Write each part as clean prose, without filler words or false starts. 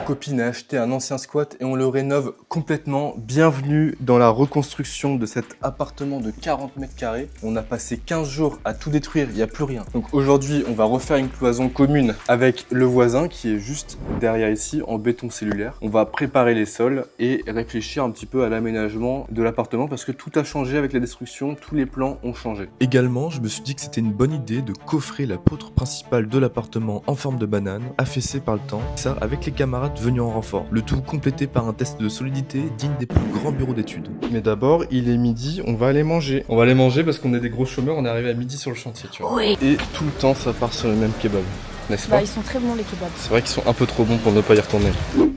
copine a acheté un ancien squat et on le rénove complètement. Bienvenue dans la reconstruction de cet appartement de 40 mètres carrés. On a passé 15 jours à tout détruire, il n'y a plus rien. Donc aujourd'hui, on va refaire une cloison commune avec le voisin qui est juste derrière ici en béton cellulaire. On va préparer les sols et réfléchir un petit peu à l'aménagement de l'appartement parce que tout a changé avec la destruction, tous les plans ont changé. Également, je me suis dit que c'était une bonne idée de coffrer la poutre principale de l'appartement en forme de banane, affaissée par le temps, ça avec les camarades venus en renfort. Le tout complété par un test de solidité digne des plus grands bureaux d'études. Mais d'abord, il est midi, on va aller manger. On va aller manger parce qu'on est des gros chômeurs, on est arrivé à midi sur le chantier, tu vois. Oui. Et tout le temps, ça part sur le même kebab. N'est-ce pas? Bah, ils sont très bons les kebabs. C'est vrai qu'ils sont un peu trop bons pour ne pas y retourner.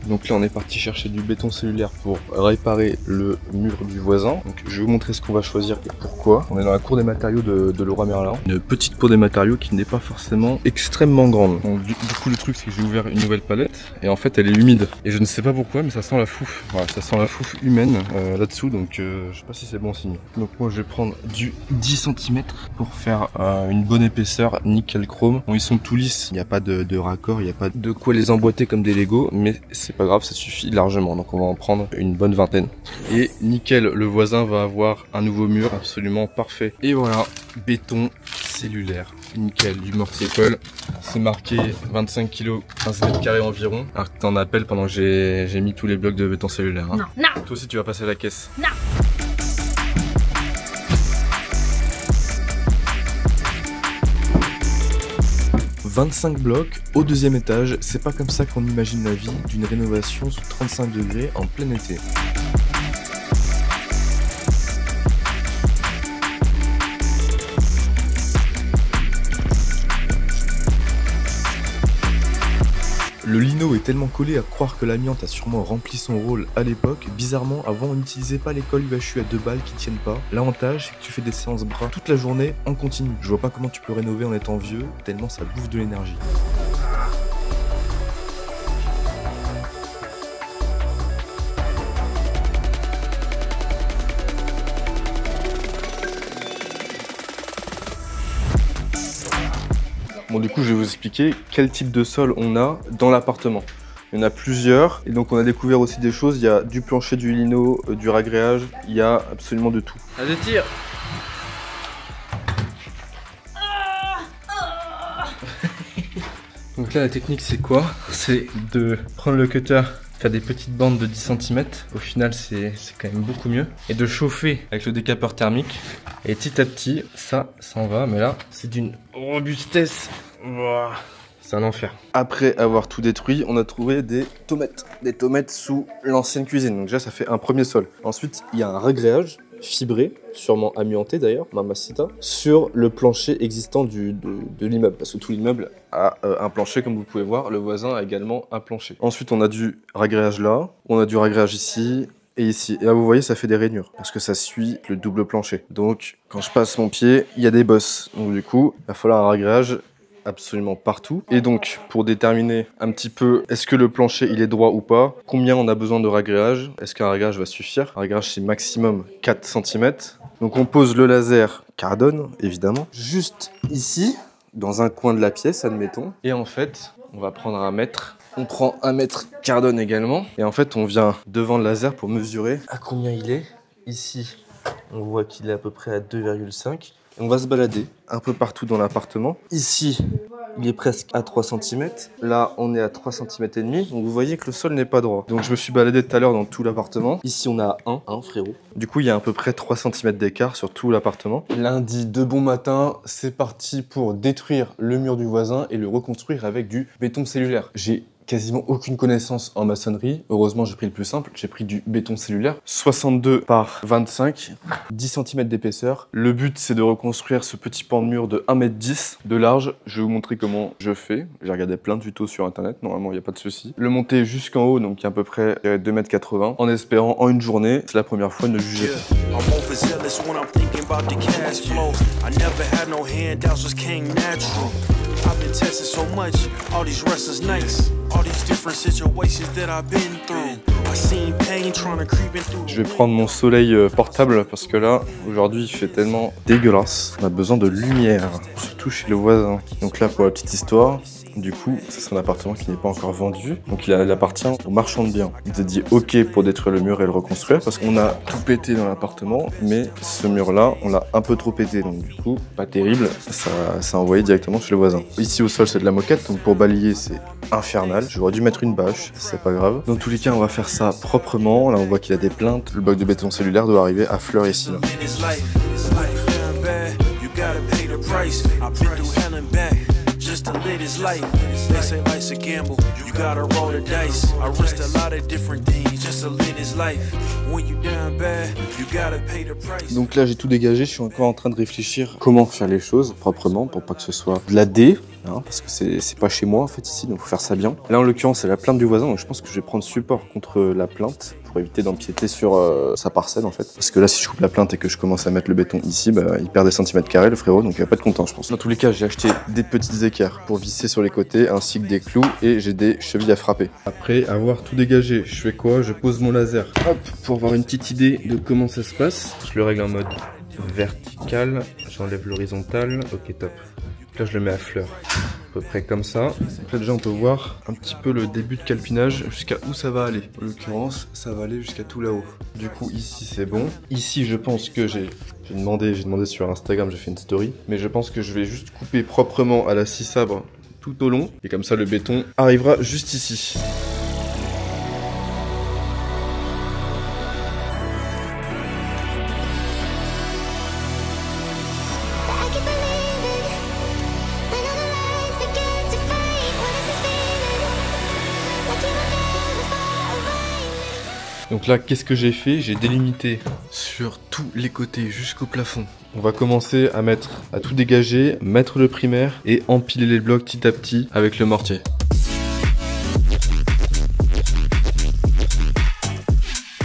Donc là on est parti chercher du béton cellulaire pour réparer le mur du voisin. Donc je vais vous montrer ce qu'on va choisir et pourquoi. On est dans la cour des matériaux de Leroy Merlin. Une petite cour des matériaux qui n'est pas forcément extrêmement grande. Donc du coup le truc c'est que j'ai ouvert une nouvelle palette et en fait elle est humide. Et je ne sais pas pourquoi mais ça sent la fouffe. Voilà, ça sent la fouffe humaine là-dessous, donc je sais pas si c'est bon signe. Donc moi je vais prendre du 10 cm pour faire une bonne épaisseur nickel chrome. Bon, ils sont tout lisses. Il n'y a pas de raccord, il n'y a pas de quoi les emboîter comme des Lego, mais c'est pas grave, ça suffit largement. Donc on va en prendre une bonne vingtaine. Et nickel, le voisin va avoir un nouveau mur absolument parfait. Et voilà, béton cellulaire. Nickel, du mortier-colle. C'est marqué 25 kg, 15 mètres carrés environ. Alors que t'en appelles pendant que j'ai mis tous les blocs de béton cellulaire. Hein. Non, non. Toi aussi tu vas passer à la caisse. Non. 25 blocs au deuxième étage, c'est pas comme ça qu'on imagine la vie d'une rénovation sous 35 degrés en plein été. Le lino est tellement collé à croire que l'amiante a sûrement rempli son rôle à l'époque. Bizarrement, avant on n'utilisait pas les cols UHU à 2 balles qui tiennent pas. L'avantage c'est que tu fais des séances bras toute la journée en continu. Je vois pas comment tu peux rénover en étant vieux, tellement ça bouffe de l'énergie. Bon, du coup, je vais vous expliquer quel type de sol on a dans l'appartement. Il y en a plusieurs, et donc on a découvert aussi des choses. Il y a du plancher, du lino, du ragréage, il y a absolument de tout. Allez, tire. Donc là, la technique, c'est quoi? C'est de prendre le cutter, faire des petites bandes de 10 cm. Au final, c'est quand même beaucoup mieux. Et de chauffer avec le décapeur thermique. Et petit à petit, ça s'en va. Mais là, c'est d'une robustesse. C'est un enfer. Après avoir tout détruit, on a trouvé des tomates. Des tomates sous l'ancienne cuisine. Donc déjà, ça fait un premier sol. Ensuite, il y a un ragréage fibré, sûrement amianté d'ailleurs, mamacita, sur le plancher existant de l'immeuble. Parce que tout l'immeuble a un plancher, comme vous pouvez voir. Le voisin a également un plancher. Ensuite, on a du ragréage là. On a du ragréage ici. Et ici, et là vous voyez ça fait des rainures parce que ça suit le double plancher. Donc quand je passe mon pied, il y a des bosses. Donc du coup, il va falloir un ragréage absolument partout. Et donc pour déterminer un petit peu est-ce que le plancher il est droit ou pas, combien on a besoin de ragréage, est-ce qu'un ragréage va suffire? Un ragréage c'est maximum 4 cm. Donc on pose le laser Cardone évidemment, juste ici, dans un coin de la pièce admettons. Et en fait, on va prendre un mètre. On prend un mètre Cardone également. Et en fait, on vient devant le laser pour mesurer à combien il est. Ici, on voit qu'il est à peu près à 2,5. Et on va se balader un peu partout dans l'appartement. Ici, il est presque à 3 cm. Là, on est à 3 cm et demi. Donc vous voyez que le sol n'est pas droit. Donc je me suis baladé tout à l'heure dans tout l'appartement. Ici, on a 1 frérot. Du coup, il y a à peu près 3 cm d'écart sur tout l'appartement. Lundi de bon matin, c'est parti pour détruire le mur du voisin et le reconstruire avec du béton cellulaire. J'ai quasiment aucune connaissance en maçonnerie. Heureusement, j'ai pris le plus simple. J'ai pris du béton cellulaire. 62 par 25, 10 cm d'épaisseur. Le but, c'est de reconstruire ce petit pan de mur de 1,10 m de large. Je vais vous montrer comment je fais. J'ai regardé plein de tutos sur internet. Normalement, il n'y a pas de souci. Le monter jusqu'en haut, donc il y a à peu près 2,80 m, en espérant en une journée. C'est la première fois, ne jugez pas. Je vais prendre mon soleil portable parce que là, aujourd'hui, il fait tellement dégueulasse. On a besoin de lumière, surtout chez le voisin. Donc là, pour la petite histoire, Du coup, c'est un appartement qui n'est pas encore vendu, donc il appartient aux marchands de biens. Il nous a dit ok pour détruire le mur et le reconstruire, parce qu'on a tout pété dans l'appartement, mais ce mur-là, on l'a un peu trop pété, donc du coup, pas terrible, ça a envoyé directement chez le voisin. Ici au sol, c'est de la moquette, donc pour balayer, c'est infernal. J'aurais dû mettre une bâche, c'est pas grave. Dans tous les cas, on va faire ça proprement. Là, on voit qu'il y a des plaintes. Le bloc de béton cellulaire doit arriver à fleur ici. Là. Just to live this life. They say life's a gamble. You gotta roll the dice. I risked a lot of different things just to live this life. When you down bad, you gotta pay the price. Donc là, j'ai tout dégagé. Je suis encore en train de réfléchir comment faire les choses proprement pour pas que ce soit de la D. Hein, parce que c'est pas chez moi en fait ici, donc faut faire ça bien. Là en l'occurrence c'est la plainte du voisin, donc je pense que je vais prendre support contre la plainte pour éviter d'empiéter sur sa parcelle en fait. Parce que là si je coupe la plainte et que je commence à mettre le béton ici, bah, il perd des centimètres carrés le frérot, donc il va pas être content je pense. Dans tous les cas j'ai acheté des petites équerres pour visser sur les côtés ainsi que des clous et j'ai des chevilles à frapper. Après avoir tout dégagé, je fais quoi? Je pose mon laser, hop, pour avoir une petite idée de comment ça se passe. Je le règle en mode vertical, j'enlève l'horizontal, ok top. Là je le mets à fleur, à peu près comme ça. Donc là déjà on peut voir un petit peu le début de calpinage, jusqu'à où ça va aller. En l'occurrence ça va aller jusqu'à tout là-haut. Du coup ici c'est bon. Ici je pense que j'ai demandé sur Instagram, j'ai fait une story. Mais je pense que je vais juste couper proprement à la scie sabre tout au long. Et comme ça le béton arrivera juste ici. Donc là, qu'est-ce que j'ai fait? J'ai délimité sur tous les côtés jusqu'au plafond. On va commencer à tout dégager, mettre le primaire et empiler les blocs petit à petit avec le mortier.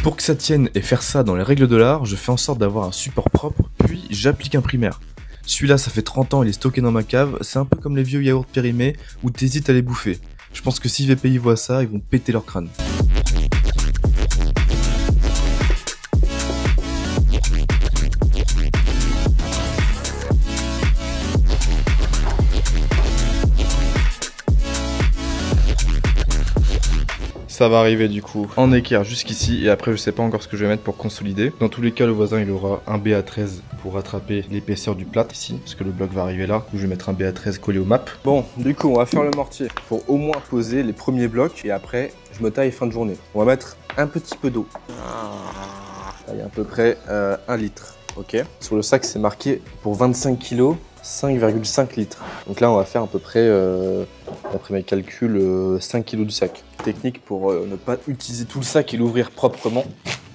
Pour que ça tienne et faire ça dans les règles de l'art, je fais en sorte d'avoir un support propre, puis j'applique un primaire. Celui-là, ça fait 30 ans, il est stocké dans ma cave, c'est un peu comme les vieux yaourts périmés où t'hésites à les bouffer. Je pense que si VPI voient ça, ils vont péter leur crâne. Ça va arriver du coup en équerre jusqu'ici et après je sais pas encore ce que je vais mettre pour consolider. Dans tous les cas le voisin il aura un BA13 pour rattraper l'épaisseur du plâtre ici parce que le bloc va arriver là. Je vais mettre un BA13 collé au map. Bon du coup on va faire le mortier pour au moins poser les premiers blocs et après je me taille fin de journée. On va mettre un petit peu d'eau. Il y a à peu près 1 litre. Ok. Sur le sac c'est marqué pour 25 kg 5,5 litres. Donc là on va faire à peu près, d'après mes calculs, 5 kg du sac. Technique pour ne pas utiliser tout le sac et l'ouvrir proprement.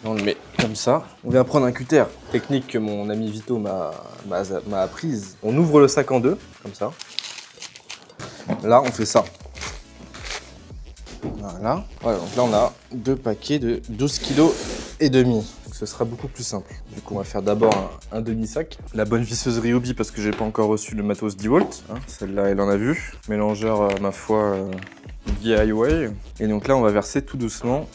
On le met comme ça. On vient prendre un cutter. Technique que mon ami Vito m'a apprise. On ouvre le sac en deux, comme ça. Là on fait ça. Voilà. Voilà, donc là on a 2 paquets de 12 kg et demi. Ce sera beaucoup plus simple. Du coup, on va faire d'abord un demi-sac. La bonne visseuse Ryobi parce que j'ai pas encore reçu le matos DeWalt. Hein, celle-là, elle en a vu. Mélangeur, ma foi, DIY. Et donc là, on va verser tout doucement.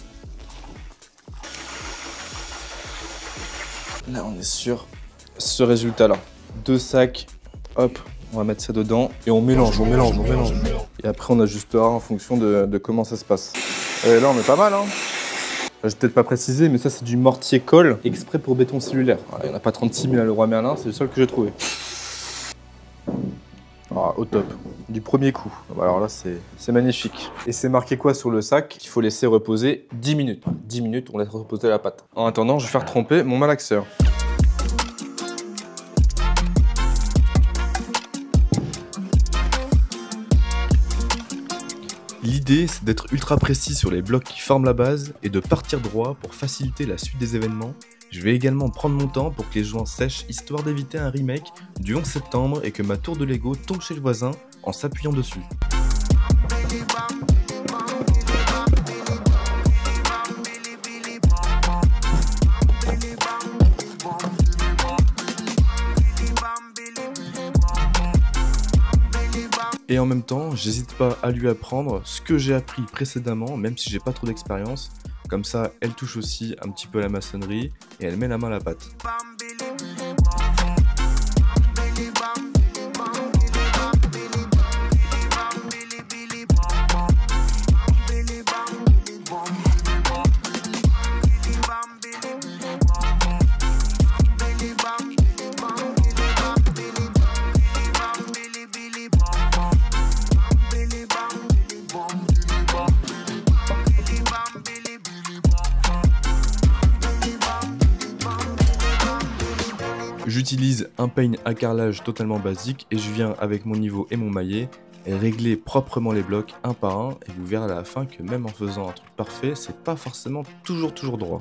Là, on est sur ce résultat-là. 2 sacs, hop, on va mettre ça dedans. Et on mélange. Et après, on ajustera en fonction de comment ça se passe. Et là, on est pas mal, hein. Je vais peut-être pas préciser, mais ça c'est du mortier colle exprès pour béton cellulaire. Il n'y en a pas 36 000 à Leroy Merlin, c'est le seul que j'ai trouvé. Ah, au top, du premier coup. Alors là c'est magnifique. Et c'est marqué quoi sur le sac? Il faut laisser reposer 10 minutes. 10 minutes, on laisse reposer la pâte. En attendant, je vais faire tremper mon malaxeur. L'idée, c'est d'être ultra précis sur les blocs qui forment la base et de partir droit pour faciliter la suite des événements. Je vais également prendre mon temps pour que les joints sèchent, histoire d'éviter un remake du 11 septembre et que ma tour de Lego tombe chez le voisin en s'appuyant dessus. Et en même temps, j'hésite pas à lui apprendre ce que j'ai appris précédemment, même si j'ai pas trop d'expérience. Comme ça, elle touche aussi un petit peu à la maçonnerie et elle met la main à la pâte. J'utilise un peigne à carrelage totalement basique et je viens avec mon niveau et mon maillet régler proprement les blocs un par un et vous verrez à la fin que même en faisant un truc parfait, c'est pas forcément toujours droit.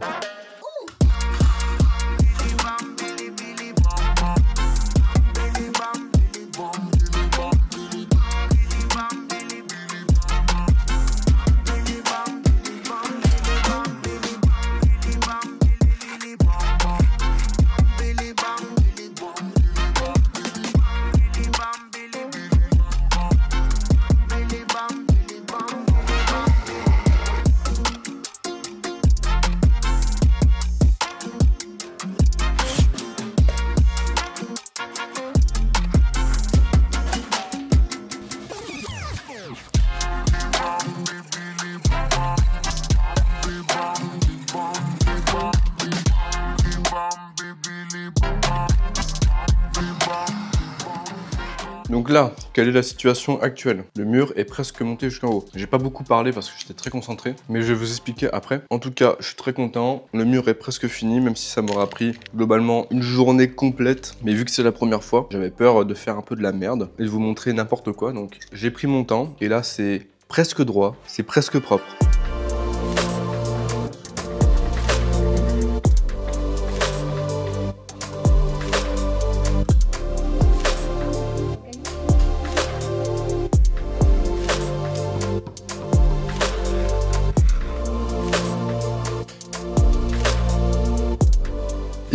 Donc là, quelle est la situation actuelle? Le mur est presque monté jusqu'en haut. J'ai pas beaucoup parlé parce que j'étais très concentré, mais je vais vous expliquer après. En tout cas, je suis très content. Le mur est presque fini, même si ça m'aura pris globalement une journée complète. Mais vu que c'est la première fois, j'avais peur de faire un peu de la merde et de vous montrer n'importe quoi. Donc j'ai pris mon temps et là c'est presque droit, c'est presque propre.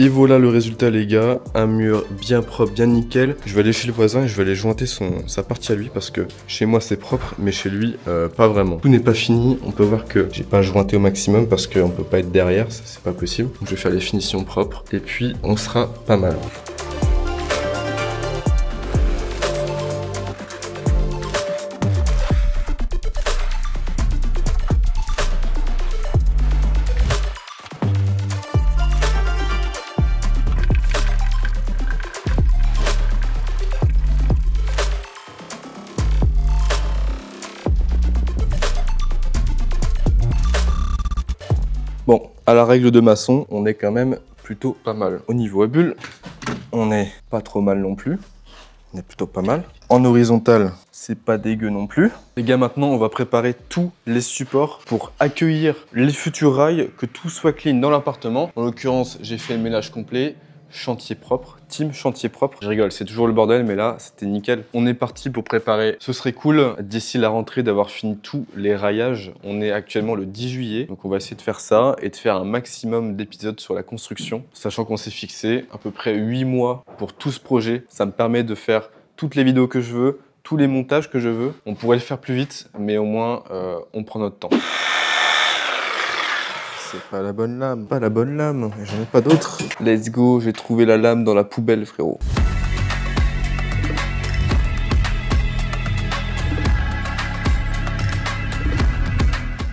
Et voilà le résultat les gars, un mur bien propre, bien nickel. Je vais aller chez le voisin et je vais aller jointer sa partie à lui parce que chez moi c'est propre mais chez lui pas vraiment. Tout n'est pas fini, on peut voir que j'ai pas jointé au maximum parce qu'on peut pas être derrière, ça c'est pas possible. Donc je vais faire les finitions propres et puis on sera pas mal. Bon, à la règle de maçon, on est quand même plutôt pas mal. Au niveau à bulle, on est pas trop mal non plus. On est plutôt pas mal. En horizontal, c'est pas dégueu non plus. Les gars, maintenant, on va préparer tous les supports pour accueillir les futurs rails, que tout soit clean dans l'appartement. En l'occurrence, j'ai fait le ménage complet. Chantier propre, team chantier propre. Je rigole, c'est toujours le bordel, mais là, c'était nickel. On est parti pour préparer. Ce serait cool, d'ici la rentrée, d'avoir fini tous les raillages. On est actuellement le 10 juillet, donc on va essayer de faire ça et de faire un maximum d'épisodes sur la construction, sachant qu'on s'est fixé à peu près 8 mois pour tout ce projet. Ça me permet de faire toutes les vidéos que je veux, tous les montages que je veux. On pourrait le faire plus vite, mais au moins, on prend notre temps. C'est pas la bonne lame, j'en ai pas d'autre. Let's go, j'ai trouvé la lame dans la poubelle, frérot.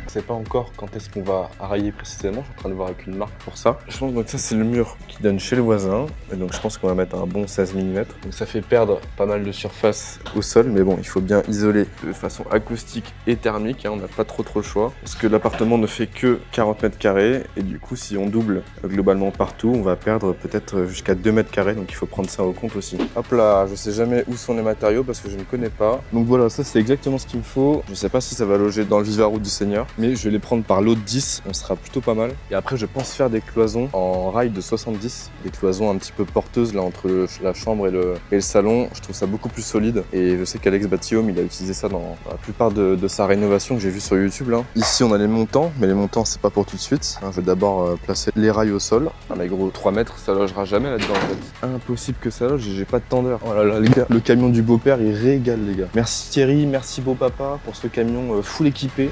Je sais pas encore quand est-ce qu'on va railler précisément, je suis en train de voir avec une marque pour ça. Je pense donc ça c'est le mur qui donne chez le voisin, et donc je pense qu'on va mettre un bon 16 mm. Donc ça fait perdre pas mal de surface au sol, mais bon, il faut bien isoler de façon acoustique et thermique, hein, on n'a pas trop le choix, parce que l'appartement ne fait que 40 mètres carrés, et du coup si on double globalement partout, on va perdre peut-être jusqu'à 2 mètres carrés, donc il faut prendre ça au compte aussi. Hop là, je sais jamais où sont les matériaux parce que je ne connais pas. Donc voilà, ça c'est exactement ce qu'il me faut. Je sais pas si ça va loger dans le Vivaroux du Seigneur, mais je vais les prendre par lot de 10, on sera plutôt pas mal. Et après je pense faire des cloisons en rail de 70, des cloisons un petit peu porteuses là entre la chambre et le salon. Je trouve ça beaucoup plus solide et je sais qu'Alex Batillaume il a utilisé ça dans la plupart de sa rénovation que j'ai vu sur YouTube là. Ici on a les montants, mais les montants c'est pas pour tout de suite. Je vais d'abord placer les rails au sol. Ah mais gros, 3 mètres ça logera jamais là-dedans en fait. Impossible que ça loge, j'ai pas de tendeur. Oh là là les gars, le camion du beau-père il régale les gars. Merci Thierry, merci beau papa pour ce camion full équipé.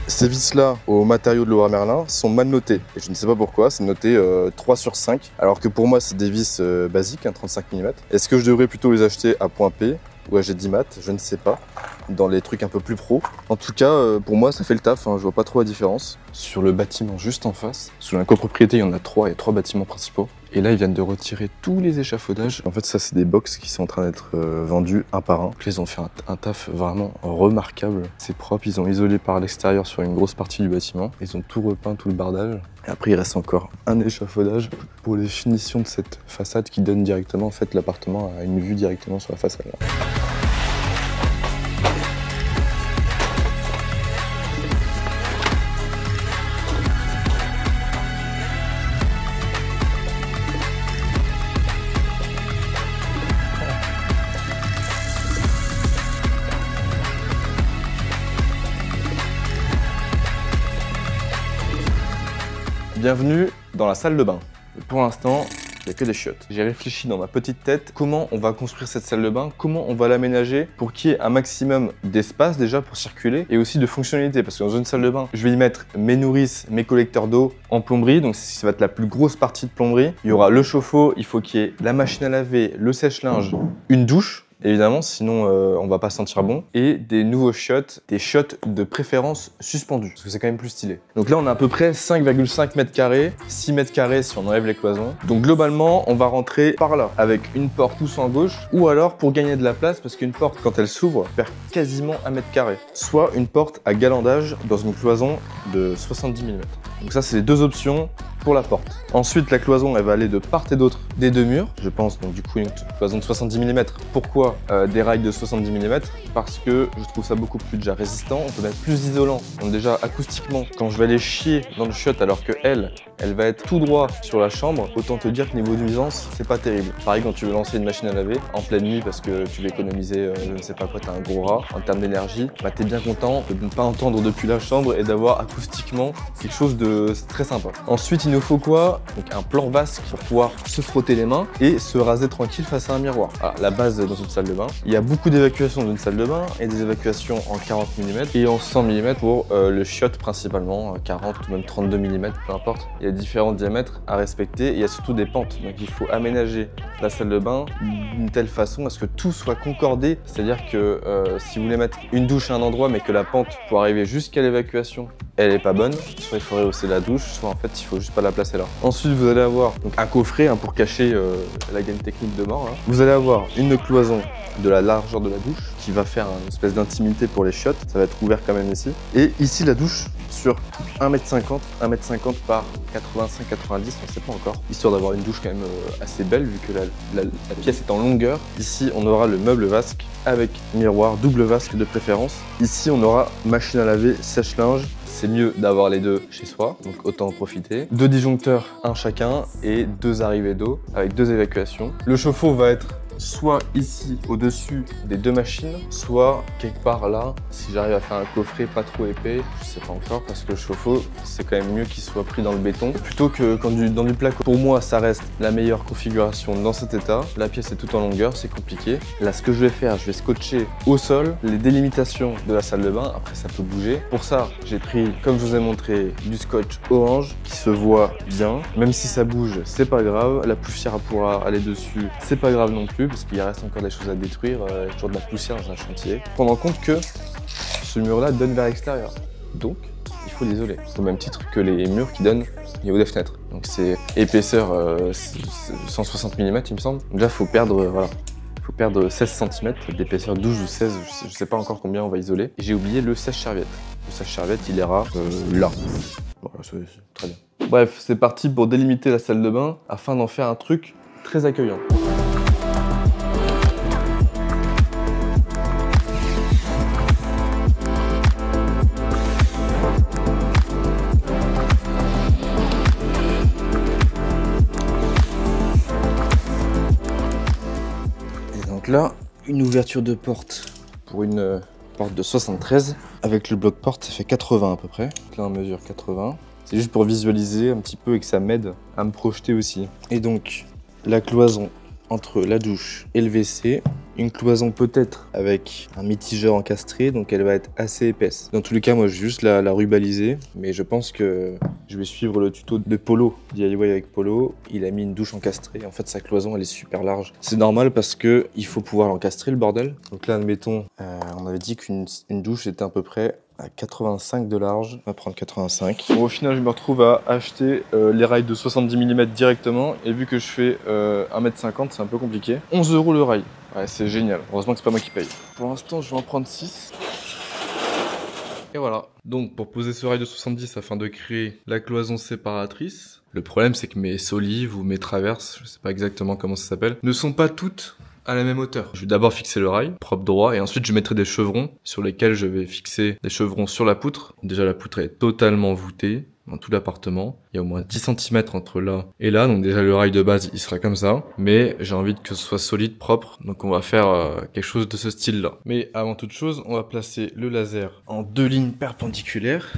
Ces vis-là au matériau de Leroy Merlin sont mal notées. Et je ne sais pas pourquoi, c'est noté 3 sur 5. Alors que pour moi, c'est des vis basiques, 35 mm. Est-ce que je devrais plutôt les acheter à point P ou à G10 mat? Je ne sais pas. dans les trucs un peu plus pro. En tout cas, pour moi, ça fait le taf, hein, je vois pas trop la différence. Sur le bâtiment juste en face, sous la copropriété, il y en a 3, il y a 3 bâtiments principaux. Et là, ils viennent de retirer tous les échafaudages. En fait, ça, c'est des box qui sont en train d'être vendus un par un. Ils ont fait un taf vraiment remarquable. C'est propre, ils ont isolé par l'extérieur sur une grosse partie du bâtiment. Ils ont tout repeint, tout le bardage. Et après, il reste encore un échafaudage pour les finitions de cette façade qui donne directement, en fait, l'appartement à une vue directement sur la façade. Là. Bienvenue dans la salle de bain. Pour l'instant, il n'y a que des chiottes. J'ai réfléchi dans ma petite tête comment on va construire cette salle de bain, comment on va l'aménager pour qu'il y ait un maximum d'espace déjà pour circuler et aussi de fonctionnalité. Parce que dans une salle de bain, je vais y mettre mes nourrices, mes collecteurs d'eau en plomberie, donc ça va être la plus grosse partie de plomberie. Il y aura le chauffe-eau, il faut qu'il y ait la machine à laver, le sèche-linge, une douche. Évidemment, sinon on va pas sentir bon. Et des nouveaux chiottes, des chiottes de préférence suspendues, parce que c'est quand même plus stylé. Donc là, on a à peu près 5,5 mètres carrés, 6 mètres carrés si on enlève les cloisons. Donc globalement, on va rentrer par là, avec une porte poussant à gauche, ou alors pour gagner de la place, parce qu'une porte, quand elle s'ouvre, perd quasiment 1 mètre carré. Soit une porte à galandage dans une cloison de 70 mm. Donc ça, c'est les deux options pour la porte. Ensuite, la cloison, elle va aller de part et d'autre des deux murs. Je pense donc du coup une cloison de 70 mm. Pourquoi des rails de 70 mm? Parce que je trouve ça beaucoup plus déjà résistant. On peut mettre plus isolant. Donc déjà acoustiquement, quand je vais aller chier dans le chiotte alors que elle va être tout droit sur la chambre, autant te dire que niveau nuisance, c'est pas terrible. Pareil quand tu veux lancer une machine à laver en pleine nuit parce que tu veux économiser, je ne sais pas quoi, t'as un gros rat en termes d'énergie, bah t'es bien content de ne pas entendre depuis la chambre et d'avoir acoustiquement quelque chose de très sympa. Ensuite, il nous faut quoi? Donc un plan vasque pour pouvoir se frotter les mains et se raser tranquille face à un miroir. Voilà, la base dans une salle de bain. Il y a beaucoup d'évacuations dans une salle de bain et des évacuations en 40 mm et en 100 mm pour le chiotte principalement, 40 ou même 32 mm, peu importe. Il y a différents diamètres à respecter et il y a surtout des pentes. Donc il faut aménager la salle de bain d'une telle façon à ce que tout soit concordé. C'est-à-dire que si vous voulez mettre une douche à un endroit mais que la pente pour arriver jusqu'à l'évacuation elle est pas bonne, soit il faut rehausser la douche, soit en fait il faut juste pas la placer là. Ensuite vous allez avoir donc, un coffret pour cacher la gaine technique de mort. Là. Vous allez avoir une cloison de la largeur de la douche qui va faire une espèce d'intimité pour les chiottes, ça va être ouvert quand même ici. Et ici la douche sur 1m50 par 85-90, on sait pas encore, histoire d'avoir une douche quand même assez belle vu que la pièce est en longueur. Ici on aura le meuble vasque avec miroir, double vasque de préférence. Ici on aura machine à laver, sèche-linge. C'est mieux d'avoir les deux chez soi, donc autant en profiter. 2 disjoncteurs, un chacun, et 2 arrivées d'eau avec 2 évacuations. Le chauffe-eau va être soit ici au-dessus des 2 machines, soit quelque part là, si j'arrive à faire un coffret pas trop épais, je sais pas encore, parce que le chauffe-eau, c'est quand même mieux qu'il soit pris dans le béton, plutôt que dans du placo. Pour moi, ça reste la meilleure configuration dans cet état. La pièce est toute en longueur, c'est compliqué. Là, ce que je vais faire, je vais scotcher au sol les délimitations de la salle de bain, après ça peut bouger. Pour ça, j'ai pris, comme je vous ai montré, du scotch orange qui se voit bien. Même si ça bouge, c'est pas grave, la poussière pourra aller dessus, c'est pas grave non plus, parce qu'il reste encore des choses à détruire, il y a toujours de la poussière dans un chantier. Prendre en compte que ce mur-là donne vers l'extérieur, donc il faut l'isoler, au même titre que les murs qui donnent au niveau des fenêtres. Donc c'est épaisseur 160 mm il me semble. Déjà faut perdre, voilà, faut perdre 16 cm d'épaisseur, 12 ou 16, je sais pas encore combien on va isoler. Et j'ai oublié le sèche-serviette. Le sèche-serviette il ira là. Voilà, c'est très bien. Bref, c'est parti pour délimiter la salle de bain afin d'en faire un truc très accueillant. Là, une ouverture de porte pour une porte de 73. Avec le bloc porte, ça fait 80 à peu près. Donc là, on mesure 80. C'est juste pour visualiser un petit peu et que ça m'aide à me projeter aussi. Et donc, la cloison entre la douche et le WC, une cloison peut-être avec un mitigeur encastré, donc elle va être assez épaisse. Dans tous les cas, moi je vais juste la rubaliser, mais je pense que je vais suivre le tuto de Polo, DIY avec Polo. Il a mis une douche encastrée. En fait, sa cloison elle est super large. C'est normal parce que il faut pouvoir l'encastrer le bordel. Donc là, admettons, on avait dit qu'une douche était à peu près à 85 de large, on va prendre 85. Bon, au final, je me retrouve à acheter les rails de 70 mm directement. Et vu que je fais 1,50 m, c'est un peu compliqué. 11 € le rail. Ouais, c'est génial. Heureusement que c'est pas moi qui paye. Pour l'instant, je vais en prendre 6. Et voilà. Donc, pour poser ce rail de 70 afin de créer la cloison séparatrice, le problème, c'est que mes solives ou mes traverses, je sais pas exactement comment ça s'appelle, ne sont pas toutes à la même hauteur. Je vais d'abord fixer le rail, propre droit, et ensuite je mettrai des chevrons sur lesquels je vais fixer des chevrons sur la poutre. Déjà la poutre est totalement voûtée dans tout l'appartement. Il y a au moins 10 cm entre là et là, donc déjà le rail de base il sera comme ça. Mais j'ai envie que ce soit solide, propre, donc on va faire quelque chose de ce style-là. Mais avant toute chose, on va placer le laser en 2 lignes perpendiculaires.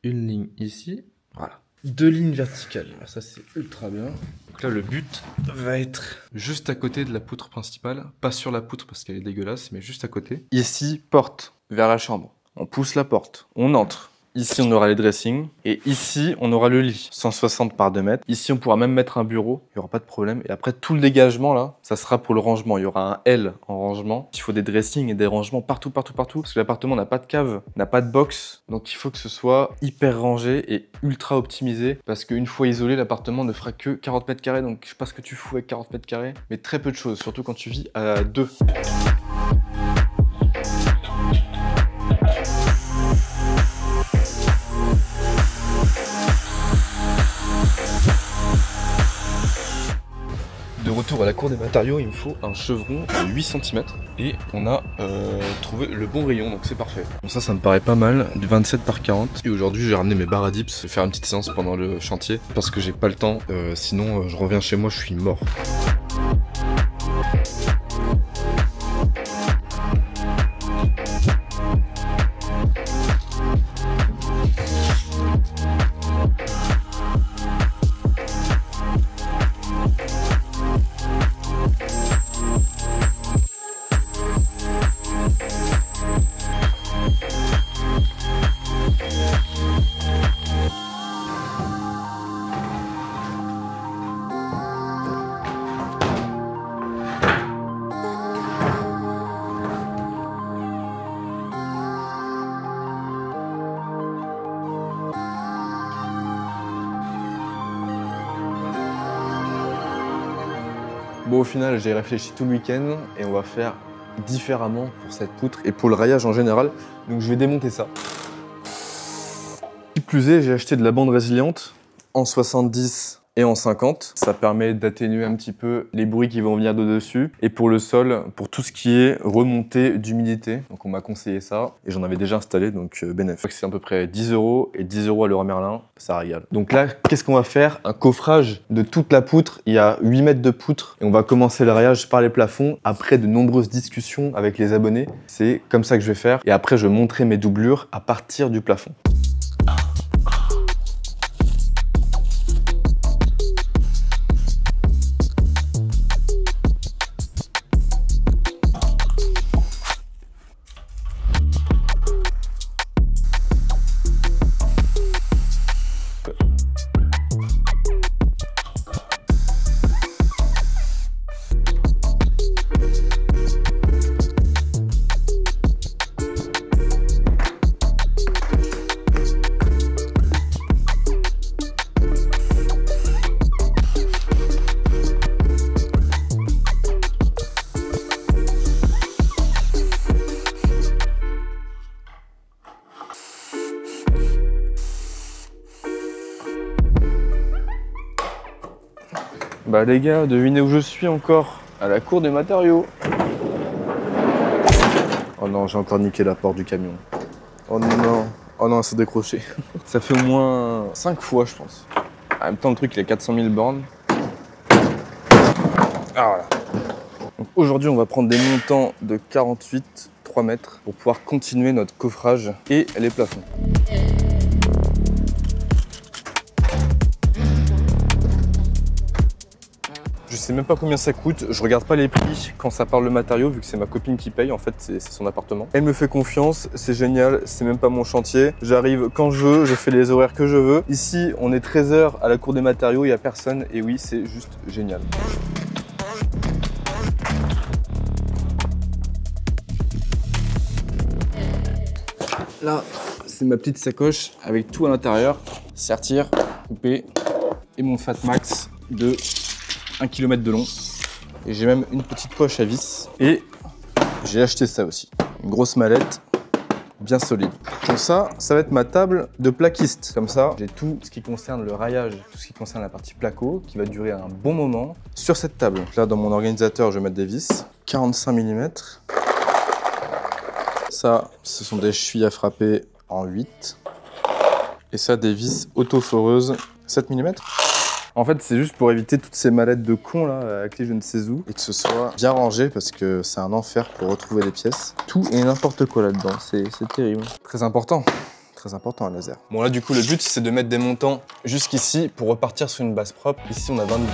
Une ligne ici, voilà. 2 lignes verticales, alors ça c'est ultra bien. Donc là le but va être juste à côté de la poutre principale, pas sur la poutre parce qu'elle est dégueulasse, mais juste à côté. Ici, porte vers la chambre. On pousse la porte, on entre. Ici on aura les dressings et ici on aura le lit, 160 par 2 mètres. Ici on pourra même mettre un bureau, il n'y aura pas de problème. Et après tout le dégagement là, ça sera pour le rangement. Il y aura un L en rangement. Il faut des dressings et des rangements partout. Parce que l'appartement n'a pas de cave, n'a pas de box. Donc il faut que ce soit hyper rangé et ultra optimisé. Parce qu'une fois isolé, l'appartement ne fera que 40 mètres carrés. Donc je sais pas ce que tu fous avec 40 mètres carrés, mais très peu de choses, surtout quand tu vis à 2. De retour à la cour des matériaux, il me faut un chevron de 8 cm et on a trouvé le bon rayon, donc c'est parfait. Bon, ça me paraît pas mal, du 27 par 40. Et aujourd'hui j'ai ramené mes barres à dips, je vais faire une petite séance pendant le chantier parce que j'ai pas le temps, sinon je reviens chez moi, je suis mort. Bon, au final, j'ai réfléchi tout le week-end et on va faire différemment pour cette poutre et pour le rayage en général. Donc je vais démonter ça. Qui plus est, j'ai acheté de la bande résiliente en 70 et en 50. Ça permet d'atténuer un petit peu les bruits qui vont venir de dessus. Et pour le sol, pour tout ce qui est remontée d'humidité. Donc on m'a conseillé ça et j'en avais déjà installé, donc bénéf. C'est à peu près 10 € et 10 € à Leroy Merlin, ça régale. Donc là, qu'est-ce qu'on va faire? Un coffrage de toute la poutre. Il y a 8 mètres de poutre et on va commencer le rayage par les plafonds. Après de nombreuses discussions avec les abonnés, c'est comme ça que je vais faire. Et après, je vais montrer mes doublures à partir du plafond. Bah les gars, devinez où je suis encore? À la cour des matériaux. Oh non, j'ai encore niqué la porte du camion. Oh non, oh non, c'est décroché. Ça fait au moins 5 fois, je pense. En même temps, le truc, il a 400 000 bornes. Ah voilà. Aujourd'hui, on va prendre des montants de 48, 3 mètres pour pouvoir continuer notre coffrage et les plafonds. Je sais même pas combien ça coûte, je regarde pas les prix quand ça parle de matériaux vu que c'est ma copine qui paye, en fait c'est son appartement. Elle me fait confiance, c'est génial, c'est même pas mon chantier. J'arrive quand je veux, je fais les horaires que je veux. Ici on est 13h à la cour des matériaux, il y a personne et oui c'est juste génial. Là, c'est ma petite sacoche avec tout à l'intérieur. Serre-tire, coupé et mon Fat Max de 1 km de long. Et j'ai même une petite poche à vis. Et j'ai acheté ça aussi. Une grosse mallette bien solide. Donc ça va être ma table de plaquiste. Comme ça, j'ai tout ce qui concerne le raillage, tout ce qui concerne la partie placo qui va durer un bon moment sur cette table. Donc là, dans mon organisateur, je vais mettre des vis. 45 mm. Ça, ce sont des chevilles à frapper en 8. Et ça, des vis auto-foreuses 7 mm. En fait, c'est juste pour éviter toutes ces mallettes de cons là, avec les je ne sais où. Et que ce soit bien rangé parce que c'est un enfer pour retrouver les pièces. Tout et n'importe quoi là-dedans, c'est terrible. Très important un laser. Bon là, du coup, le but, c'est de mettre des montants jusqu'ici pour repartir sur une base propre. Ici, on a 22.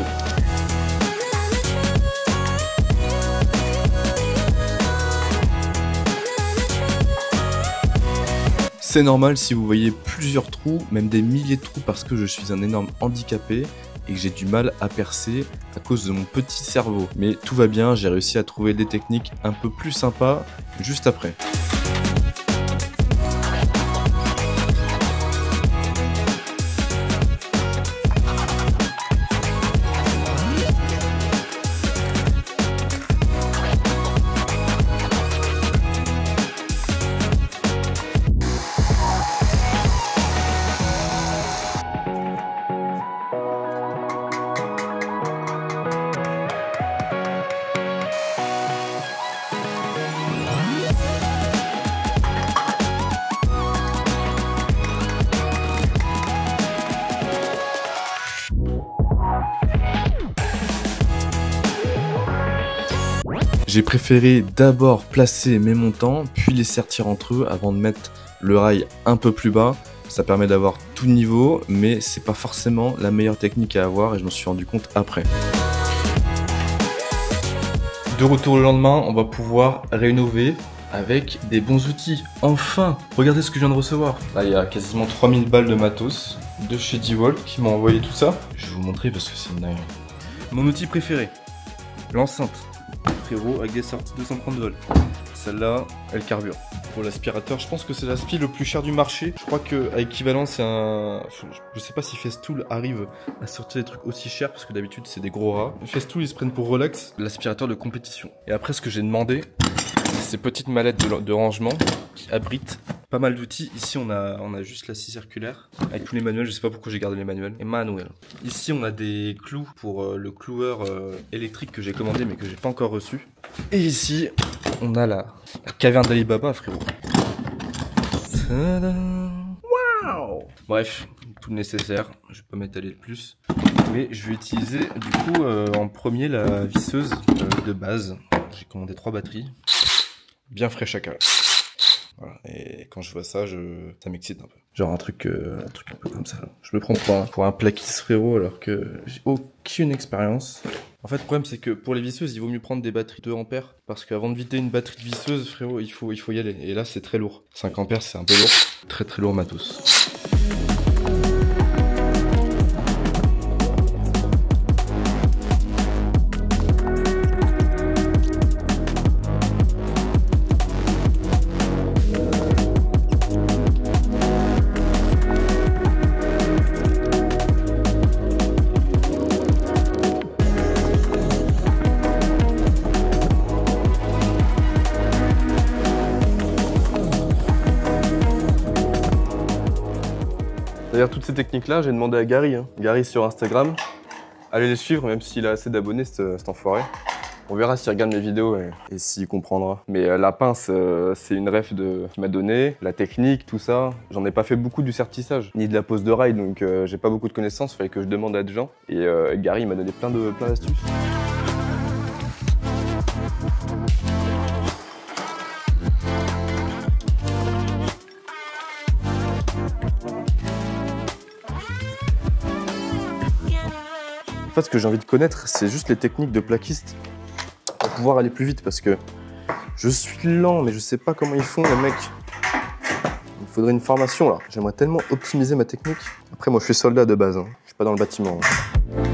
C'est normal si vous voyez plusieurs trous, même des milliers de trous parce que je suis un énorme handicapé et que j'ai du mal à percer à cause de mon petit cerveau. Mais tout va bien, j'ai réussi à trouver des techniques un peu plus sympas juste après. J'ai préféré d'abord placer mes montants, puis les sertir entre eux avant de mettre le rail un peu plus bas. Ça permet d'avoir tout niveau, mais c'est pas forcément la meilleure technique à avoir et je m'en suis rendu compte après. De retour le lendemain, on va pouvoir rénover avec des bons outils. Enfin, regardez ce que je viens de recevoir. Là, il y a quasiment 3000 balles de matos de chez DeWalt qui m'ont envoyé tout ça. Je vais vous montrer parce que c'est une dinguerie. Mon outil préféré, l'enceinte. Frérot, avec des sorties 232 volts. Celle-là, elle carbure. Pour l'aspirateur, je pense que c'est l'aspi le plus cher du marché. Je crois qu'à équivalent, c'est un... Je sais pas si Festool arrive à sortir des trucs aussi chers, parce que d'habitude, c'est des gros rats. Festool, ils se prennent pour Rolex, l'aspirateur de compétition. Et après, ce que j'ai demandé, c'est ces petites mallettes de rangement qui abritent pas mal d'outils. Ici, on a juste la scie circulaire avec tous les manuels. Je sais pas pourquoi j'ai gardé les manuels. Et manuel. Ici, on a des clous pour le cloueur électrique que j'ai commandé mais que j'ai pas encore reçu. Et ici, on a la caverne d'Alibaba, frérot. Waouh! Bref, tout le nécessaire. Je vais pas m'étaler de plus. Mais je vais utiliser du coup en premier la visseuse de base. J'ai commandé 3 batteries. Bien fraîche à cave. Voilà. Et quand je vois ça, ça m'excite un peu. Genre un truc un peu comme ça. Là. Je me prends pour un plaquiste frérot alors que j'ai aucune expérience. En fait, le problème c'est que pour les visseuses, il vaut mieux prendre des batteries 2 ampères parce qu'avant de vider une batterie de visseuse, frérot, il faut y aller. Et là, c'est très lourd. 5 ampères, c'est un peu lourd. Très très lourd matos. D'ailleurs, toutes ces techniques-là, j'ai demandé à Gary. Gary sur Instagram. Allez les suivre, même s'il a assez d'abonnés, cet enfoiré. On verra s'il regarde mes vidéos et s'il comprendra. Mais la pince, c'est une ref qu'il m'a donnée. La technique, tout ça. J'en ai pas fait beaucoup du sertissage, ni de la pose de rail, donc j'ai pas beaucoup de connaissances. Il fallait que je demande à des gens. Et Gary m'a donné plein d'astuces. En fait, ce que j'ai envie de connaître, c'est juste les techniques de plaquiste pour pouvoir aller plus vite parce que je suis lent, mais je sais pas comment ils font les mecs. Il faudrait une formation là. J'aimerais tellement optimiser ma technique. Après, moi je suis soldat de base, hein. Je suis pas dans le bâtiment. Hein.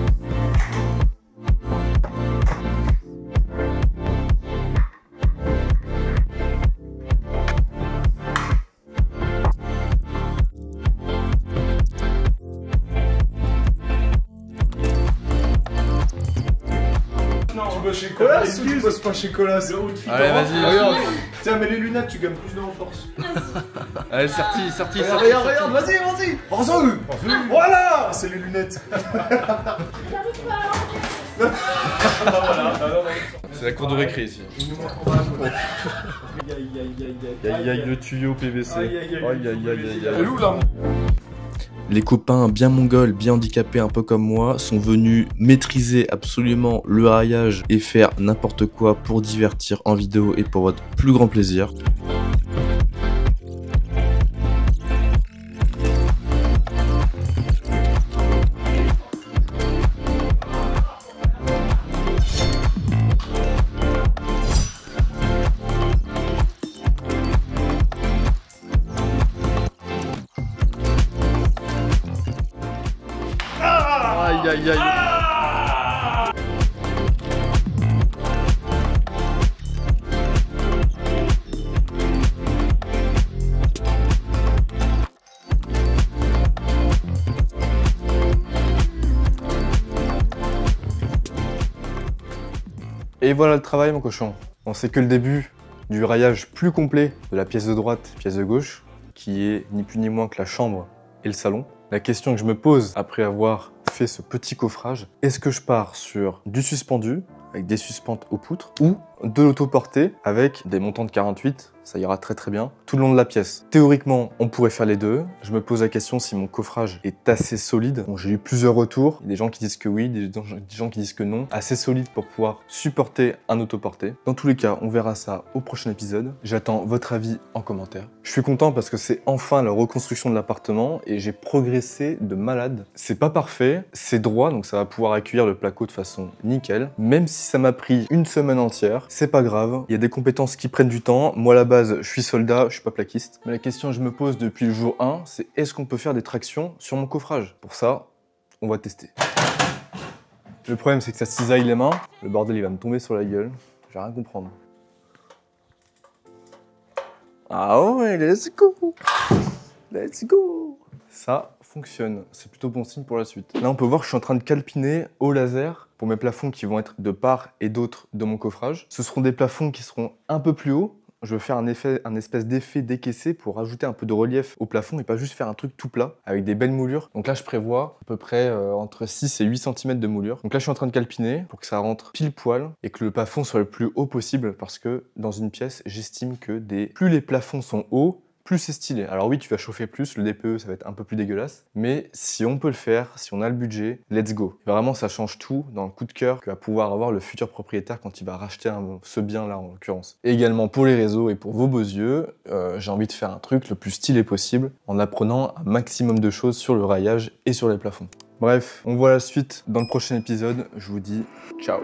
Chez Colas, ou tu bosses pas chez Colas? Allez, vas-y. Regarde. Tiens, mets les lunettes, tu gagnes plus de force. Allez, sorti. Regarde, vas-y. Voilà, c'est les lunettes. C'est la cour de récré ici. Aïe, le tuyau PVC. Elle est où là? Les copains bien mongols, bien handicapés un peu comme moi, sont venus maîtriser absolument le raillage et faire n'importe quoi pour divertir en vidéo et pour votre plus grand plaisir. Aïe. Et voilà le travail mon cochon. On sait que le début du raillage plus complet de la pièce de droite, pièce de gauche, qui est ni plus ni moins que la chambre et le salon. La question que je me pose après avoir fait ce petit coffrage, est-ce que je pars sur du suspendu avec des suspentes aux poutres ou de l'autoporté avec des montants de 48, ça ira très bien, tout le long de la pièce. Théoriquement, on pourrait faire les deux. Je me pose la question si mon coffrage est assez solide. Bon, j'ai eu plusieurs retours. Il y a des gens qui disent que oui, des gens qui disent que non. Assez solide pour pouvoir supporter un autoporté. Dans tous les cas, on verra ça au prochain épisode. J'attends votre avis en commentaire. Je suis content parce que c'est enfin la reconstruction de l'appartement et j'ai progressé de malade. C'est pas parfait, c'est droit, donc ça va pouvoir accueillir le placo de façon nickel. Même si ça m'a pris une semaine entière, c'est pas grave. Il y a des compétences qui prennent du temps. Moi, à la base, je suis soldat, je suis pas plaquiste. Mais la question que je me pose depuis le jour 1, c'est est-ce qu'on peut faire des tractions sur mon coffrage? Pour ça, on va tester. Le problème, c'est que ça cisaille les mains. Le bordel, il va me tomber sur la gueule. Je vais rien comprendre. Ah ouais, let's go! Let's go! Ça fonctionne. C'est plutôt bon signe pour la suite. Là, on peut voir que je suis en train de calpiner au laser pour mes plafonds qui vont être de part et d'autre de mon coffrage. Ce seront des plafonds qui seront un peu plus hauts. Je veux faire un espèce d'effet décaissé pour rajouter un peu de relief au plafond et pas juste faire un truc tout plat avec des belles moulures. Donc là, je prévois à peu près entre 6 et 8 cm de moulure. Donc là, je suis en train de calpiner pour que ça rentre pile poil et que le plafond soit le plus haut possible parce que dans une pièce, j'estime que plus les plafonds sont hauts, plus c'est stylé. Alors oui, tu vas chauffer plus, le DPE, ça va être un peu plus dégueulasse. Mais si on peut le faire, si on a le budget, let's go. Vraiment, ça change tout dans le coup de cœur que va pouvoir avoir le futur propriétaire quand il va racheter ce bien-là, en l'occurrence. Et également pour les réseaux et pour vos beaux yeux, j'ai envie de faire un truc le plus stylé possible en apprenant un maximum de choses sur le raillage et sur les plafonds. Bref, on voit la suite dans le prochain épisode. Je vous dis ciao.